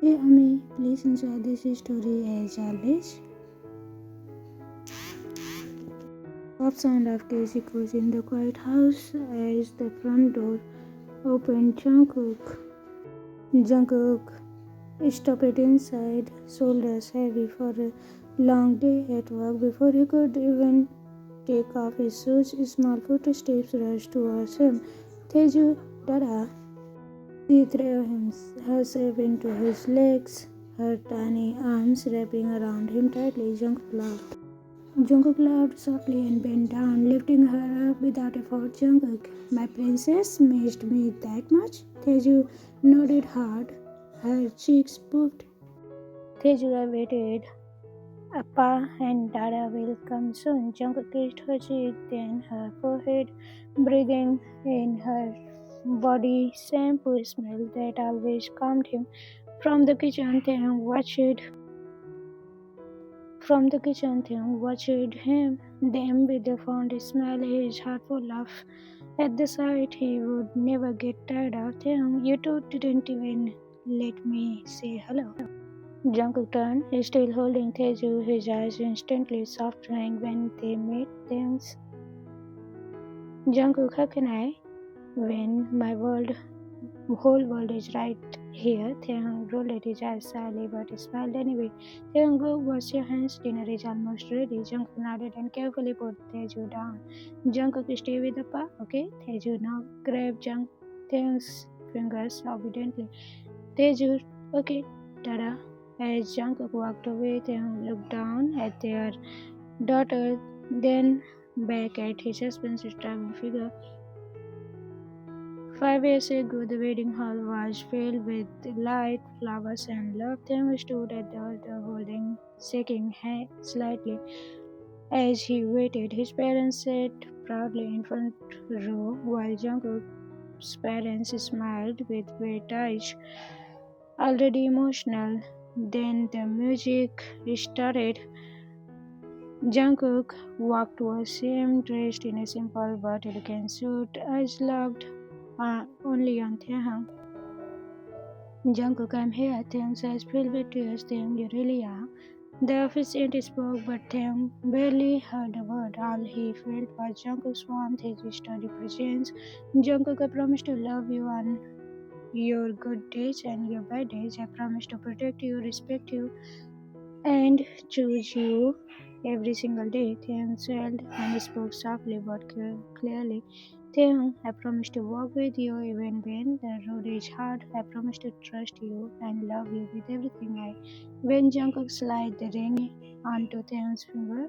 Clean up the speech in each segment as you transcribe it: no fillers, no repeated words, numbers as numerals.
Hey Ami, please enjoy this story as always. Soft sound of keys echoes in the quiet house as the front door opened. Jungkook stopped inside, shoulders heavy for a long day at work. Before he could even take off his shoes, small footsteps rushed towards him. Taeju, Dada. She threw herself into his legs, her tiny arms wrapping around him tightly. Jungkook laughed softly and bent down, lifting her up without effort. Jungkook, my princess, missed me that much? Taeju nodded hard. Her cheeks puffed. Taeju waited. Appa and Dada will come soon. Jungkook kissed her cheek, then her forehead, breathing in her body shampoo smell that always calmed him. From the kitchen, Taehyung watched him, them with the fond smile, his heart full of. At the sight, he would never get tired of Taehyung. You two didn't even let me say hello. Jungkook turned, still holding Taeju, his eyes instantly softening when they met Taehyung's. Jungkook, how can I? When my whole world is right here. Taehyung rolled his eyes sadly but smiled anyway. Taehyung, go wash your hands. Dinner is almost ready. Jungkook nodded and carefully put Taeju down. Jungkook, stay with the pa, okay? Taeju now grabbed Taehyung's fingers obediently. Taeju, okay, Dada. As Jungkook walked away, Taehyung looked down at their daughter, then back at his husband's struggling figure. 5 years ago, the wedding hall was filled with light, flowers, and love. Taehyung stood at the altar holding, shaking slightly as he waited. His parents sat proudly in front row, while Jungkook's parents smiled with wet eyes, already emotional. Then the music started. Jungkook walked towards him, dressed in a simple but elegant suit, eyes locked only on Taehyung. Jungkook, I'm here. Taehyung's eyes filled with tears. Taehyung, you really are. The officiant spoke, but Taehyung barely heard a word. All he felt was Jungkook's warmth, his steady presence. Jungkook, I promise to love you on your good days and your bad days. I promise to protect you, respect you, and choose you every single day. Taehyung smiled and spoke softly but clearly. Taehyung, I promise to walk with you even when the road is hard. I promise to trust you and love you with everything I. When Jungkook slid the ring onto Taehyung's finger,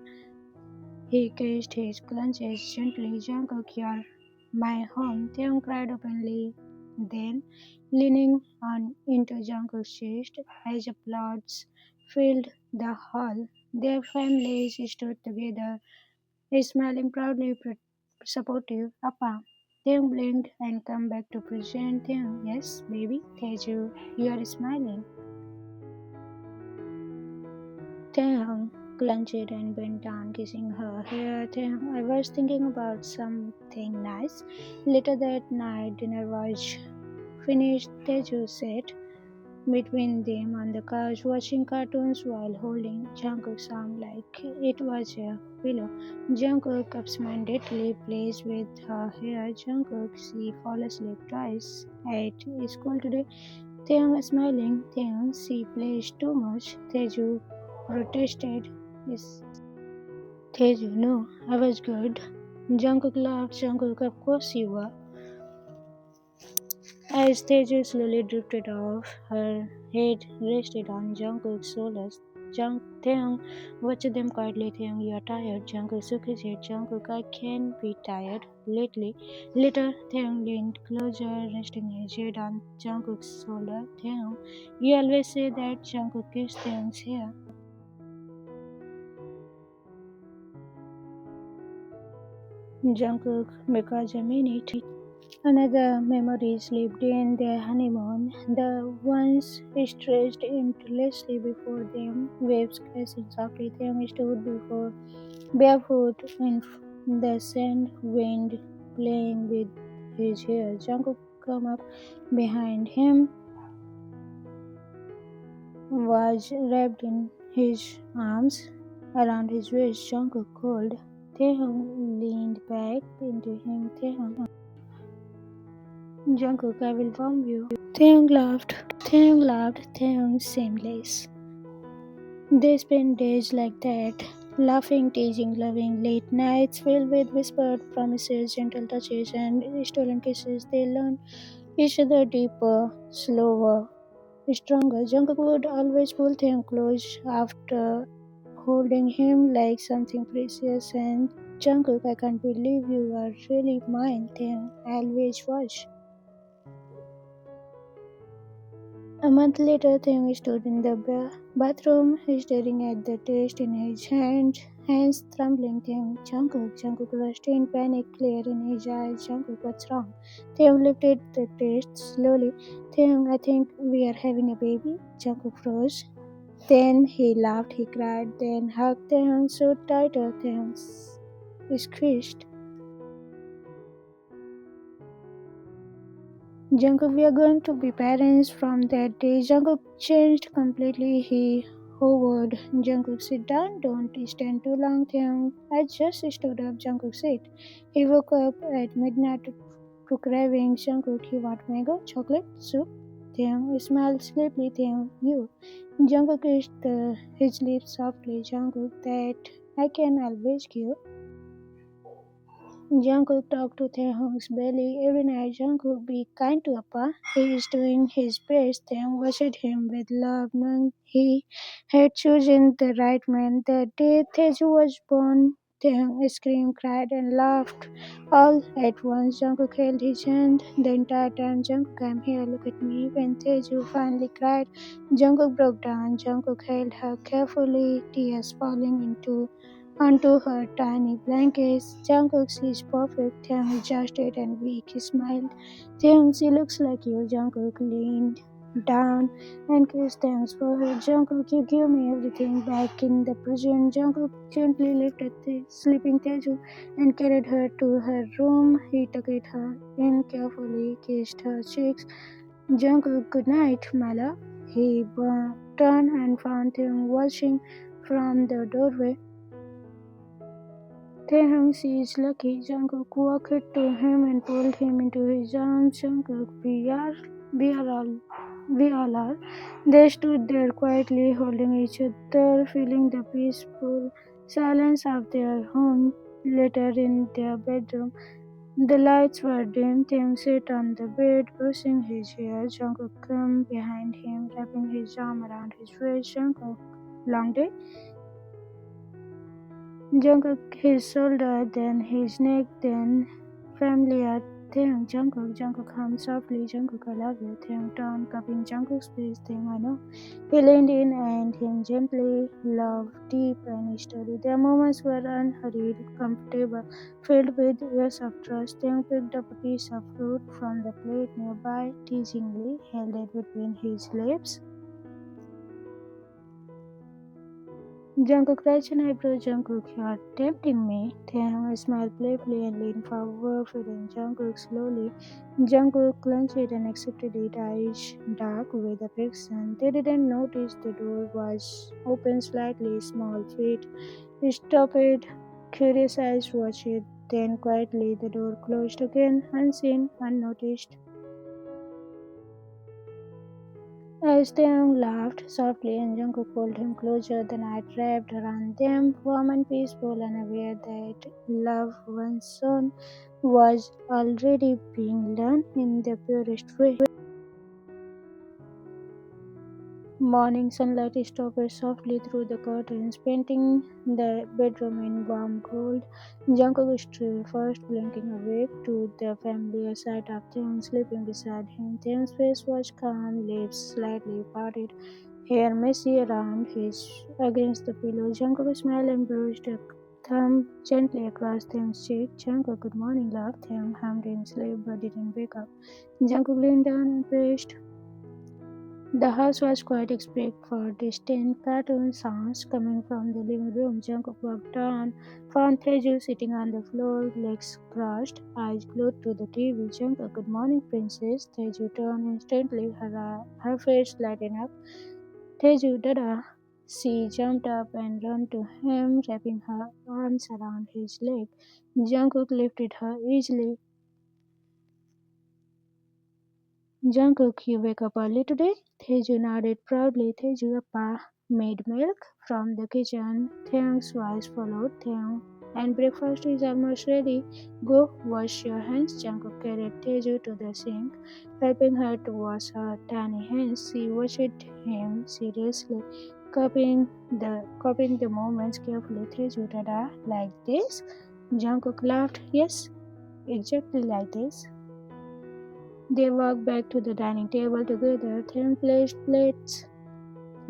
he kissed his clutches gently. Jungkook, you're my home. Taehyung cried openly. Then, leaning on into Jungkook's chest, as applause filled the hall, their families stood together, smiling proudly supportive. Appa. Taehyung blinked and come back to present Taehyung. Yes, baby. Taeju, you are smiling. Taehyung clenched and bent down, kissing her hair. Taehyung, I was thinking about something nice. Later that night, dinner was finished. Taeju sat between them on the couch, watching cartoons while holding Jungkook's arm like it was a pillow. Jungkook absently plays with her hair. Jungkook, she fall asleep twice at school today. Taehyung smiling. Taehyung, she plays too much. Taeju protested. Yes. Taeju, no, I was good. Jungkook laughed. Jungkook, of course you were. As Taeju slowly drifted off, her head rested on Jungkook's shoulders. Taehyung watched them quietly. Taehyung, you are tired. Jungkook shook his head. Jungkook, I can be tired. Later, Taehyung leaned closer, resting his head on Jungkook's shoulder. Taehyung, you always say that. Jungkook kissed Taehyung's hair. Jungkook, because I mean it. Another memory slipped in their honeymoon, the ones stretched endlessly before them, waves crashing softly. Taehyung stood before barefoot in the sand, wind playing with his hair. Jungkook came up behind him, was wrapped in his arms around his waist. Jungkook called. Taehyung leaned back into him. Jungkook, I will warm you. Taehyung laughed. Taehyung seamless. They spent days like that, laughing, teasing, loving, late nights filled with whispered promises, gentle touches, and stolen kisses. They learned each other deeper, slower, stronger. Jungkook would always pull Taehyung close after holding him like something precious, and Jungkook, I can't believe you are really mine. Taehyung always was. A month later, Taehyung stood in the bathroom, staring at the test in his hands trembling. Taehyung, Jungkook rushed in panic, clear in his eyes. Jungkook, what's wrong? Taehyung lifted the test slowly. Taehyung, I think we are having a baby. Jungkook froze. Then he laughed, he cried, then hugged Taehyung so tighter. Taehyung squished. Jungkook, we are going to be parents from that day. Jungkook changed completely. He hovered. Jungkook, sit down. Don't stand too long. Taehyung, I just stood up. Jungkook, sit. He woke up at midnight to craving. Jungkook, you want mango, chocolate, soup? Taehyung smiled sleepily. Taehyung, you. Jungkook kissed his lips softly. Jungkook, that I can always give. Jungkook talked to Taehyung's belly every night. Jungkook, be kind to Appa. He is doing his best. Taehyung watched him with love, knowing he had chosen the right man. The day Taeju was born, Taehyung screamed, cried, and laughed all at once. Jungkook held his hand the entire time. Jungkook, I'm here. Look at me. When Taeju finally cried, Jungkook broke down. Jungkook held her carefully, tears falling onto her tiny blankets. Jungkook, she's perfect. Taehyung adjusted and weak. He smiled. Taehyung, she looks like you. Jungkook leaned down and kissed Taehyung's forehead. Jungkook, you give me everything back in the present. Jungkook gently lifted the sleeping Taeju and carried her to her room. He tucked her in carefully, kissed her cheeks. Jungkook, good night, my love. He turned and found Taehyung watching from the doorway. Taehyung sees lucky. Jungkook walked to him and pulled him into his arms. Jungkook, we are all, we all are. They stood there quietly, holding each other, feeling the peaceful silence of their home. Later in their bedroom, the lights were dim. Taehyung sat on the bed, brushing his hair. Jungkook came behind him, wrapping his arm around his waist. Jungkook, long day? Jungkook his shoulder, then his neck, then familiar Taehyung, Jungkook hummed softly, Jungkook I love you. Taehyung turned, cupping Jungkook's face, Taehyung I know. He leaned in and him gently, love deep and steady. Their moments were unhurried, comfortable, filled with years of trust. Taehyung picked up a piece of fruit from the plate nearby, teasingly held it between his lips. Jungkook raised an eyebrow. Jungkook, you are tempting me. Taehyung smiled playfully and leaned forward, feeding Jungkook slowly. Jungkook clenched and accepted it, eyes dark with affection. They didn't notice the door was open slightly. Small feet stopped. Curious eyes watched it. Then quietly the door closed again, unseen, unnoticed. As Taeyong laughed softly and Jungkook pulled him closer, the night wrapped around them, warm and peaceful, unaware that love once shown was already being learned in the purest way. Morning sunlight filtered softly through the curtains, painting the bedroom in warm gold. Jungkook stood first, blinking awake to the familiar sight of Taehyung sleeping beside him. Taehyung's face was calm, lips slightly parted, hair messy around against the pillow. Jungkook smiled and brushed a thumb gently across Taehyung's cheek. Jungkook, good morning, love. Taehyung hummed in sleep but didn't wake up. Jungkook leaned down and pressed the house was quiet except for distant cartoon sounds coming from the living room. Jungkook walked down, found Taeju sitting on the floor, legs crossed, eyes glued to the TV. Jungkook, good morning, princess. Taeju turned instantly, her face lighting up. Taeju Dada. She jumped up and ran to him, wrapping her arms around his leg. Jungkook lifted her easily. Jungkook, you wake up early today? Taeju nodded proudly. Taeju Appa made milk from the kitchen. Taehyung's voice followed Taehyung. And breakfast is almost ready. Go wash your hands. Jungkook carried Taeju to the sink, helping her to wash her tiny hands. She watched him seriously, copying the movements carefully. Taeju Dada, like this? Jungkook laughed. Yes, exactly like this. They walked back to the dining table together. Then placed plates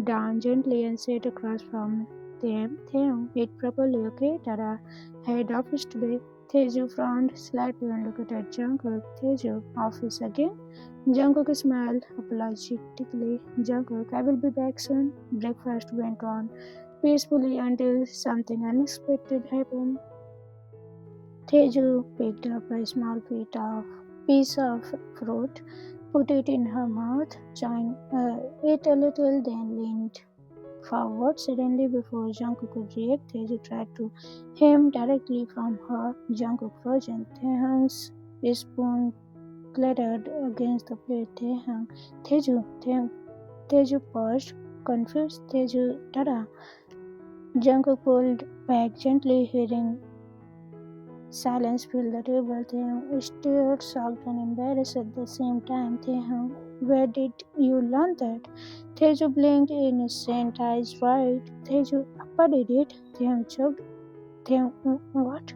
down gently and sat across from them. Then eat properly, okay? Tara had office today. Teju frowned slightly and looked at Jungkook. Teju, office again? Jungkook smiled apologetically. Jungkook, I will be back soon. Breakfast went on peacefully until something unexpected happened. Teju picked up a small piece of fruit, put it in her mouth, ate a little, then leaned forward. Suddenly, before Jungkook could react, Teju tried to aim directly from her. Jungkook frozen. Taehyung's spoon clattered against the plate. Teju paused, confused. Teju, tada! Jungkook pulled back gently, hearing silence filled the table. Taehyung stared, shocked and embarrassed at the same time. Taehyung, where did you learn that? Teju blinked, innocent eyes wide. Teju, Appa did it. Taehyung choked. Taehyung, what?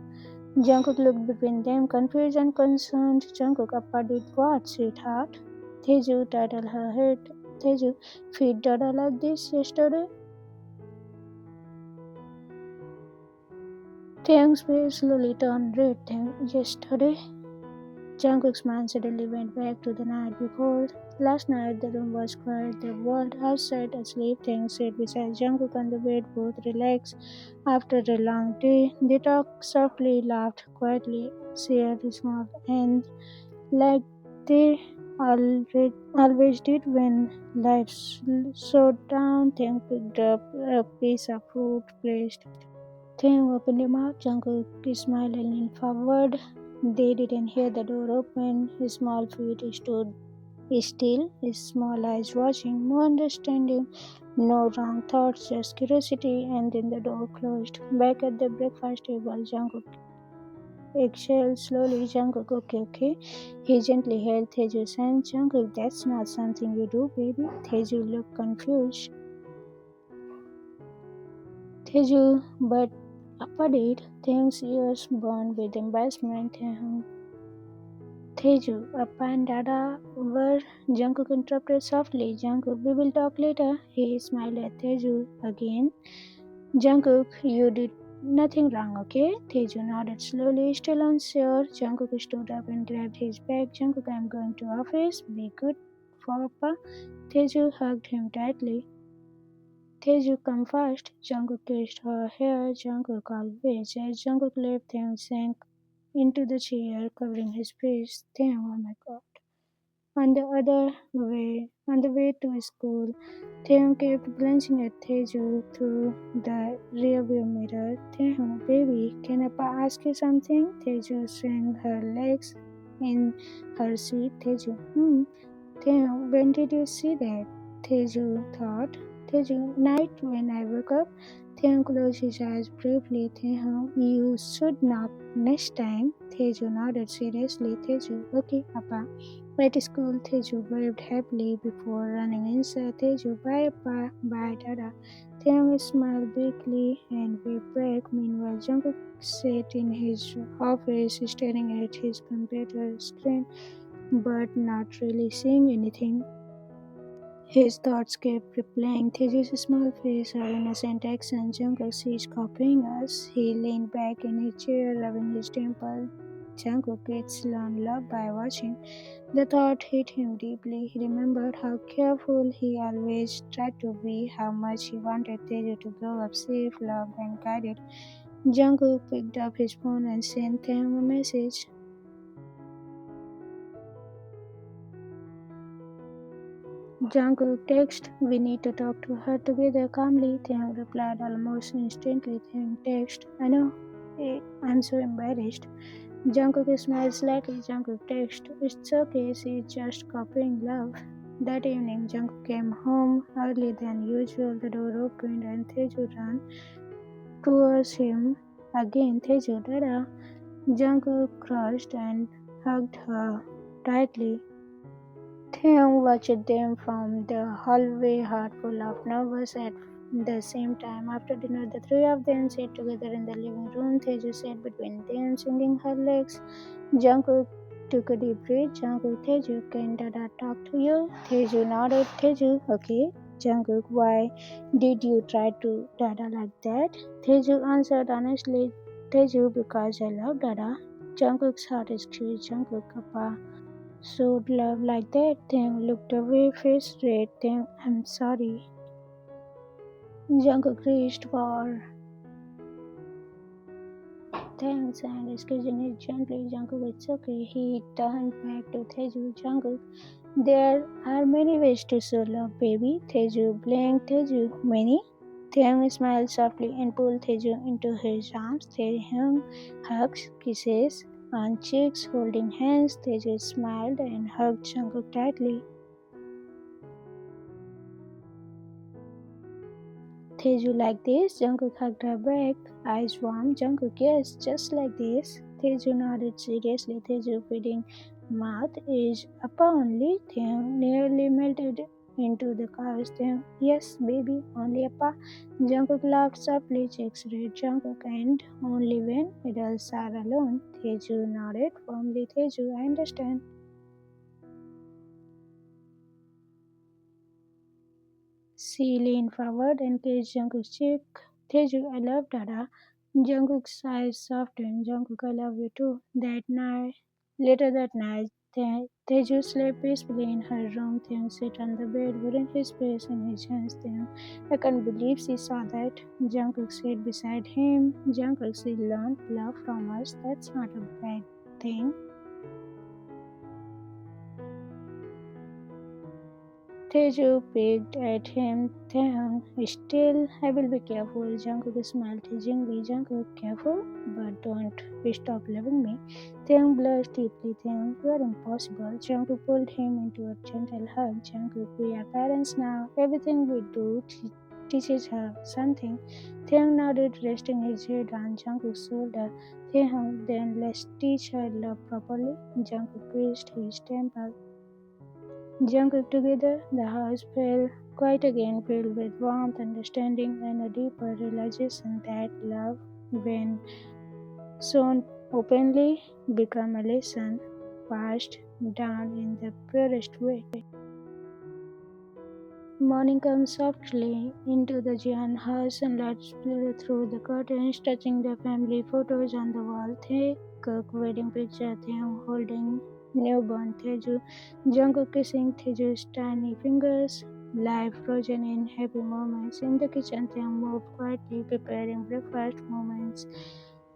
Jungkook looked between them, confused and concerned. Jungkook, Appa did what, sweetheart? Teju titled her head. Teju, feed Dada like this yesterday? Taehyung's face slowly turned red. Yesterday? Jungkook's mind suddenly went back to the night before. Last night the room was quiet, the world outside asleep. Taehyung sat beside Jungkook on the bed, both relaxed after a long day. They talked softly, laughed quietly, shared small and like they always did when life slowed down. Taehyung picked up a piece of fruit, placed. Taehyung opened her mouth. Jungkook smiled and leaned forward. They didn't hear the door open. His small feet stood still, his small eyes watching. No understanding, no wrong thoughts, just curiosity. And then the door closed. Back at the breakfast table, Jungkook exhaled slowly. Jungkook, okay, okay. He gently held Teju's hand. Jungkook, that's not something you do, baby. Teju looked confused. Teju, but Appa did. Taehyung's ears burned with embarrassment. Teju, Appa and Dada were. Jungkook interrupted softly. Jungkook, we will talk later. He smiled at Teju again. Jungkook, you did nothing wrong, okay? Teju nodded slowly, still unsure. Jungkook stood up and grabbed his bag. Jungkook, I'm going to office. Be good for Appa. Teju hugged him tightly. Taeju, come first. Jungkook kissed her hair. Jungkook always. As Jungkook left, Taehyung sank into the chair, covering his face. Taehyung, oh my god. On the way to school, Taehyung kept glancing at Taeju through the rearview mirror. Taehyung, baby, can I ask you something? Taeju swung her legs in her seat. Taeju, Taehyung, when did you see that? Taeju thought. Taeju, night when I woke up. Taehyung closed his eyes briefly. Taehyung, you should knock next time. Taeju nodded seriously. Taeju, okay, Appa. At school, Taeju waved happily before running inside. Taeju, bye, Appa. Bye, Dada. Taehyung smiled bigly and waved back. Meanwhile, Jungkook sat in his office staring at his computer screen but not really seeing anything. His thoughts kept replaying Teju's small face, her innocent accent. Jungkook, she's copying us. He leaned back in his chair, rubbing his temple. Jungkook kids learn love by watching. The thought hit him deeply. He remembered how careful he always tried to be, how much he wanted Teju to grow up safe, loved, and guided. Jungkook picked up his phone and sent them a message. Jungkook texted, "We need to talk to her together calmly." Taehyung replied almost instantly. Taehyung texted, "I know. I'm so embarrassed." Jungkook smiled slightly. Jungkook texted, "It's okay, she's just copying love." That evening, Jungkook came home earlier than usual. The door opened and Taeju ran towards him. Again, Taeju, Dada. Jungkook crushed and hugged her tightly. Taehyung watched them from the hallway, heart full of nervous at the same time. After dinner, the three of them sat together in the living room. Taeju sat between them, swinging her legs. Jungkook took a deep breath. Jungkook, Taeju, can Dada talk to you? Taeju nodded. Taeju, okay. Jungkook, why did you try to Dada like that? Taeju answered honestly, Taeju, because I love Dada. Jungkook's heart screamed. Jungkook, Appa showed love like that. Taehyung looked away, face red. Taehyung, I'm sorry. Jungkook reached for Taehyung's hand, squeezing it gently. Jungkook, it's okay. He turned back to Taeju. Jungkook, there are many ways to show love, baby. Taeju blinked. Taeju, many? Taehyung smiled softly and pulled Taeju into his arms. Taehyung hugs, kisses on cheeks, holding hands. Taeju smiled and hugged Jungkook tightly. Taeju like this? Jungkook hugged her back, eyes warm. Jungkook, yes, just like this. Taeju nodded seriously. Taeju feeding mouth is upper only. Taehyung nearly melted into the couch. Taehyung, yes, baby, only upper. Jungkook laughed softly, cheeks red. Jungkook, and only when adults are alone. Taeju nodded firmly. Taeju, I understand. She leaned forward and kissed Jungkook's cheek. Taeju, I love Dada. Jungkook's eyes softened. Jungkook, I love you too. Later that night, Taeju slept peacefully in her room. Taehyung sat on the bed, holding his face in his hands. Taehyung, I can't believe she saw that. Jungkook sat beside him. Jungkook, she learned love from us. That's not a bad thing. Taeju peeked at him. Taehyung, still, I will be careful. Jungkook smiled teasingly. Jungkook, careful, but don't stop loving me. Taehyung blushed deeply. Taehyung, you are impossible. Jungkook pulled him into a gentle hug. Jungkook, we are parents now. Everything we do teaches her something. Taehyung nodded, resting his head on Jungkook's shoulder. Taehyung, then let's teach her love properly. Jungkook kissed his temple. Jungkook together, the house felt quiet again, filled with warmth, understanding, and a deeper realization that love, when shown openly, become a lesson passed down in the purest way. Morning comes softly into the Jian house, sunlight spilled through the curtains, touching the family photos on the wall. Taekook wedding picture, Taehyung holding newborn Taeju, Jungkook kissing Taeju's tiny fingers, life frozen in happy moments. In the kitchen, Taehyung moved quietly, preparing breakfast moments.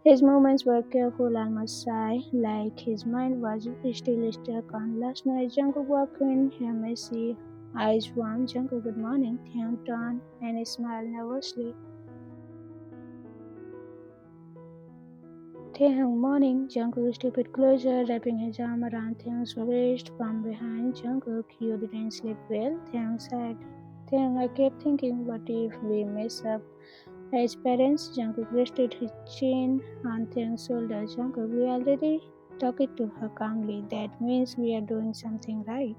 His movements were careful, almost shy, like his mind was still stuck on last night. Jungkook walked in, her messy eyes warm. Jungkook, good morning. Taehyung turned and smiled nervously. Taehyung, morning. Jungkook stepped closer, wrapping his arm around Taehyung's waist from behind. Jungkook, you didn't sleep well? Taehyung said. Taehyung, I kept thinking, what if we mess up as parents? Jungkook rested his chin on Taehyung's shoulder. Jungkook, we already talked to her calmly. That means we are doing something right.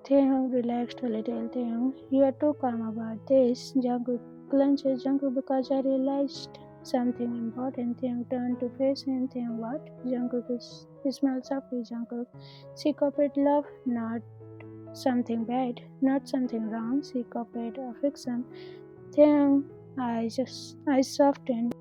Taehyung relaxed a little. Taehyung, you are too calm about this. Jungkook clenched. Jungkook, because I realized something important. Taehyung turned to face him. Taehyung, what? Jungkook smiled softly. Jungkook, she copied love, not something bad, not something wrong. She copied affection. Taehyung eyes softened.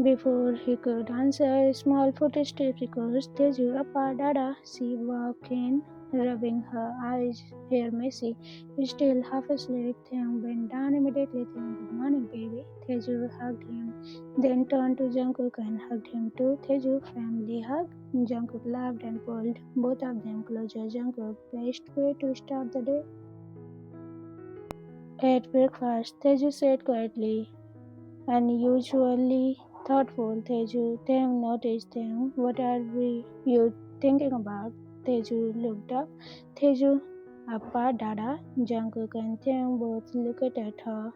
Before he could answer, small footsteps echoed. Taeju, Appa, Dada. She walked in, rubbing her eyes, hair messy. Still half asleep, Taehyung bent down immediately. Taehyung, good morning, baby. Taeju hugged him, then turned to Jungkook and hugged him too. Taeju, family hug. Jungkook laughed and pulled both of them closer. Jungkook, best way to start the day. At breakfast, Teju said quietly, unusually thoughtful. Taehyung noticed him. What are you thinking about? Teju looked up. Teju, Appa, Dada. Jungkook and Taehyung both looked at her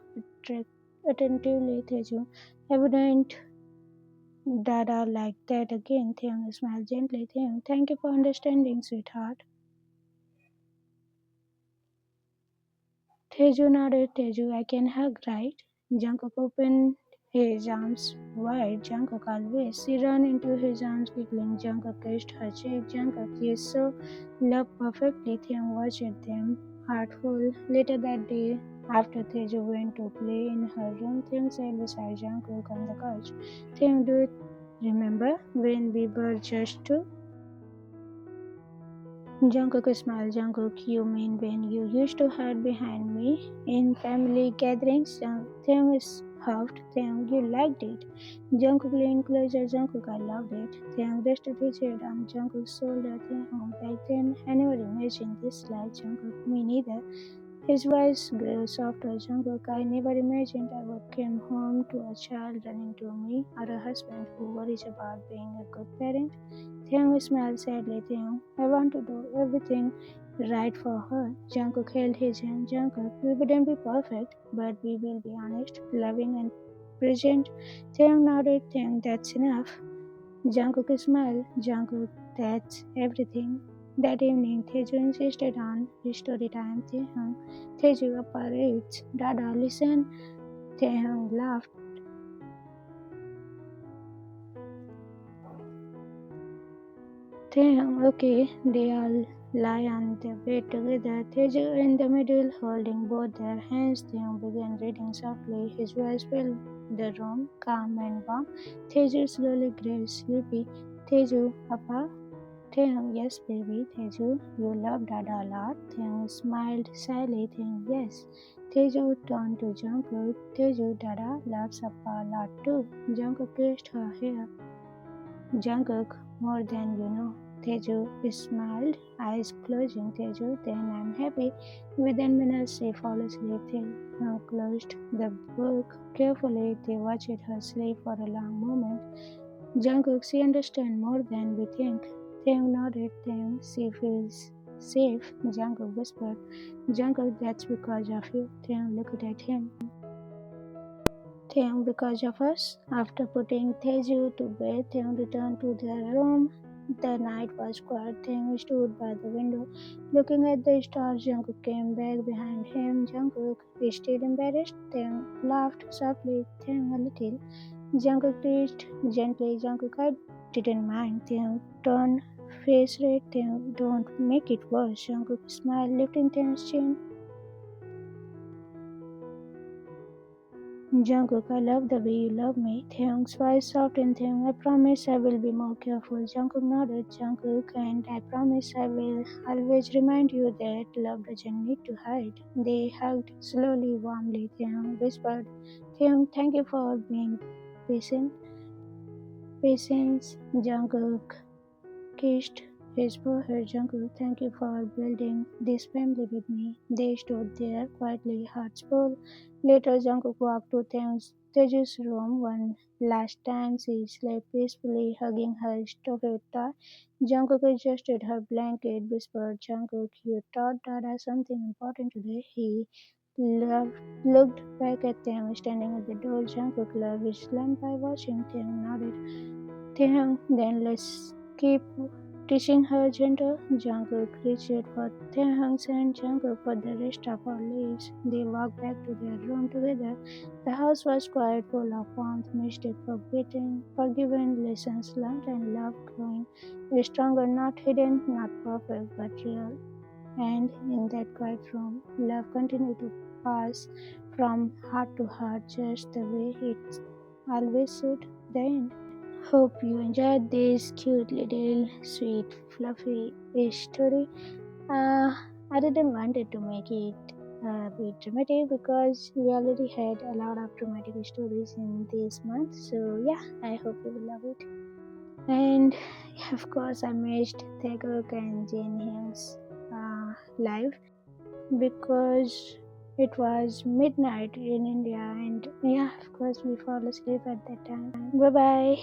attentively. Teju, evident Dada like that again. Taehyung smiled gently. Taehyung, thank you for understanding, sweetheart. Taeju nodded. Taeju, I can hug, right? Jungkook opened his arms wide. Jungkook always. She ran into his arms giggling. Jungkook kissed her cheek. Jungkook, you so love perfectly. Taehyung watched them, heartful. Later that day, after Taeju went to play in her room, Taehyung sat beside Jungkook on the couch. Taehyung, do you remember when we were just two? Jungkook smiled. Jungkook, you mean when you used to hide behind me in family gatherings? Taehyung huffed. Taehyung, you liked it. Jungkook leaned closer. Jungkook, I loved it. Taehyung rested his head on Jungkook's shoulder. Taehyung, back then, I never imagined this life. Jungkook, me neither. His voice grew softer. Jungkook, I never imagined I would come home to a child running to me or a husband who worries about being a good parent. Taehyung smiled sadly. Taehyung, I want to do everything right for her. Jungkook held his hand. Jungkook, we wouldn't be perfect, but we will be honest, loving, and present. Taehyung nodded. Taehyung, that's enough. Jungkook smiled. Jungkook, that's everything. That evening, Taeju insisted on story time. Taehyung, Taeju, operates. Dada, listen. Taehyung laughed. Taehyung, okay. They all lie on the bed together. Taeju in the middle, holding both their hands. Taehyung began reading softly. His voice filled the room, calm and warm. Taeju slowly grew sleepy. Taeju, Appa, Taehyung, yes, baby. Taeju, you love Dada a lot. Taehyung smiled shyly. Taehyung, yes. Taeju turned to Jungkook. Taeju, Dada loves Appa a lot too. Jungkook kissed her hair. Jungkook, more than you know. Taeju smiled, eyes closing. Taeju, then I'm happy. Within minutes, she fell asleep. Taehyung closed the book carefully. They watched her sleep for a long moment. Jungkook, she understands more than we think. Taehyung nodded. Taehyung, she feels safe. Jungkook whispered. Jungkook, that's because of you. Taehyung looked at him. Taehyung, because of us. After putting Taeju to bed, Taehyung returned to their room. The night was quiet. Taehyung stood by the window, looking at the stars. Jungkook came back behind him. Jungkook, is still embarrassed? Taehyung laughed softly. Taehyung a little. Jungkook teased gently. Jungkook, I didn't mind. Taehyung turned face red. Taehyung, don't make it worse. Jungkook smiled, lifting Taehyung's chin. Jungkook, I love the way you love me. Taehyung's voice softened. Taehyung, I promise I will be more careful. Jungkook nodded. Jungkook, and I promise I will always remind you that love doesn't need to hide. They hugged slowly, warmly. Taehyung whispered, Taehyung, thank you for being patient. Patience. Jungkook kissed his forehead. Jungkook, thank you for building this family with me. They stood there quietly, hearts full. Later, Jungkook walked to Teju's room one last time. She slept peacefully, hugging her stuffed toy. Jungkook adjusted her blanket, whispered, Jungkook, you taught Dada something important today. He loved, looked back at them standing at the door. Jungkook loved his lamp by watching them, nodded. Taehyung, then let's keep teaching her gentle. Jungkook reached for Taehyung's hand. Jungkook for the rest of our lives. They walked back to their room together. The house was quiet, full of warmth, mystic, forgiven, lessons learned, and love growing. Stronger, not hidden, not perfect, but real. And in that quiet room, love continued to pass from heart to heart, just the way it always should. The end. Hope you enjoyed this cute little sweet fluffy story. Uh, I didn't want it to make it a bit dramatic because we already had a lot of dramatic stories in this month. So yeah, I hope you will love it. And of course, I missed Taekook and Hyung's live because it was midnight in India, and yeah, of course, we fall asleep at that time. Bye bye.